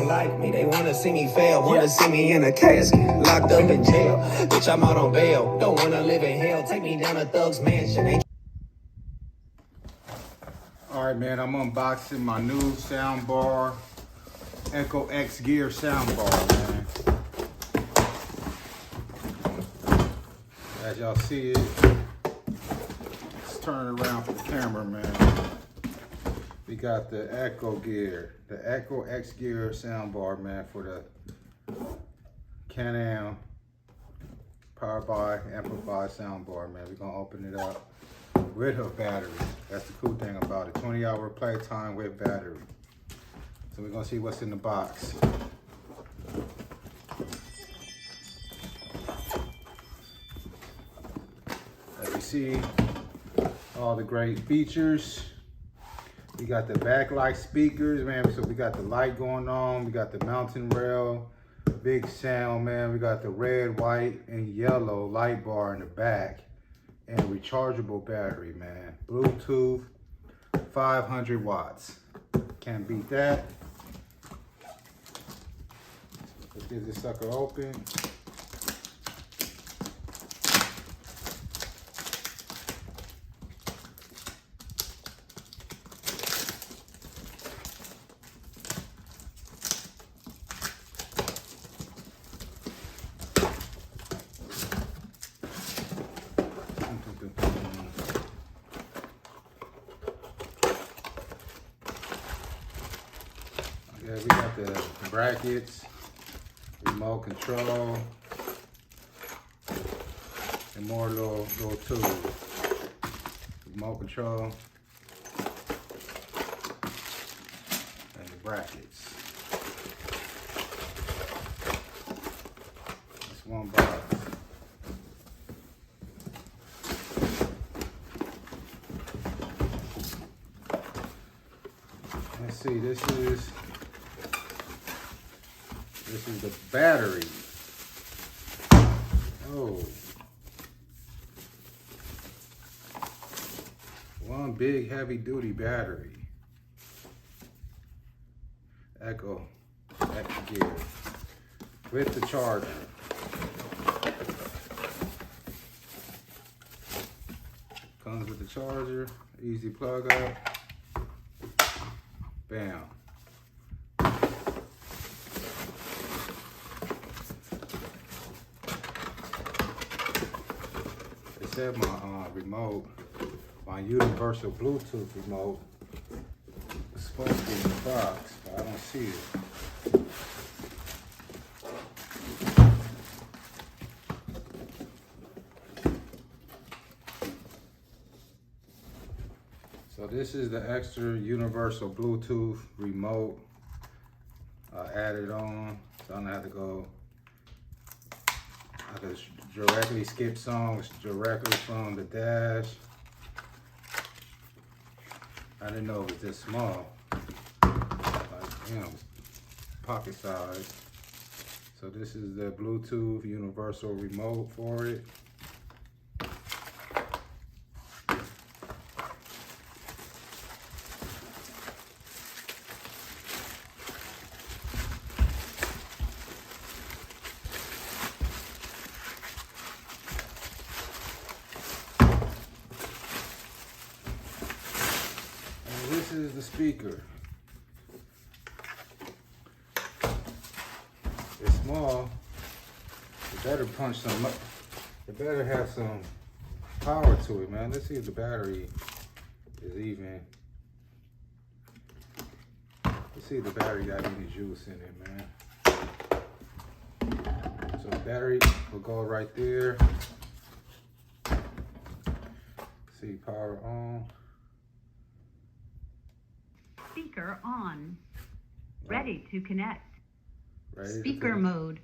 don't like me. They wanna see me fail, wanna see me in a casket, locked up in jail. Bitch, I'm out on bail. Don't wanna live in hell. Take me down to Thug's mansion. All right, man, I'm unboxing my new soundbar, EcoXGear soundbar, man. As y'all see it, let's turn it around for the camera, man. We got the EcoXGear soundbar, man, for the Can-Am powered by amplified soundbar, man. We're gonna open it up with a battery. That's the cool thing about it. 20-hour playtime with battery. So we're gonna see what's in the box. As you see, all the great features. We got the backlight speakers, man. So we got the light going on. We got the mountain rail, big sound, man. We got the red, white, and yellow light bar in the back. And rechargeable battery, man. Bluetooth, 500 watts. Can't beat that. Let's get this sucker open. Yeah, we got the brackets, remote control, and more little tools. Remote control, and the brackets. That's one box. Let's see, this is the battery. Oh. One big heavy duty battery. EcoXGear with the charger. Comes with the charger, easy plug up. Bam. It said my remote, my universal Bluetooth remote, is supposed to be in the box, but I don't see it. So this is the extra universal Bluetooth remote added on, so I don't have to go. I can directly skip songs directly from the dash. I didn't know it was this small, like, you know, pocket size. So this is the Bluetooth universal remote for it. This is the speaker. It's small. It better punch some up. It better have some power to it, man. Let's see if the battery is even. Let's see if the battery got any juice in it, man. So the battery will go right there. See, power on. Speaker on. Ready to connect. Ready Speaker to connect. mode.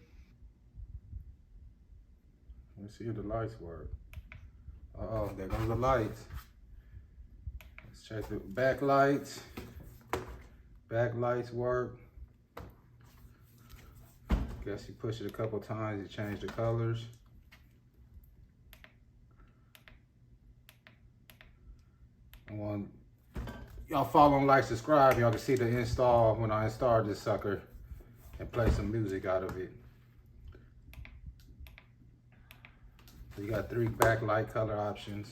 Let's see if the lights work. Uh-oh, there goes the lights. Let's check the back lights. Back lights work. Guess you push it a couple times, you change the colors. And y'all follow and like, subscribe, y'all can see the install when I install this sucker. and play some music out of it. So you got 3 backlight color options.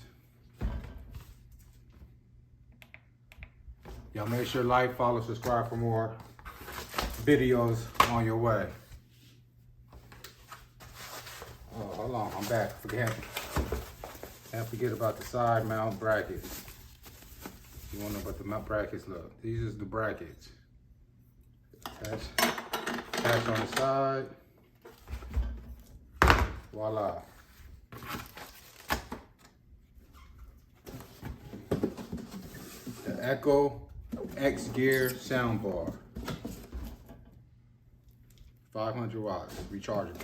Y'all make sure like, follow, subscribe for more videos on your way. Oh, hold on, I'm back. Can't forget about the side mount brackets. You wanna know what the mount brackets look. These is the brackets. Attach on the side. Voila. The EcoXGear soundbar. 500 watts, rechargeable.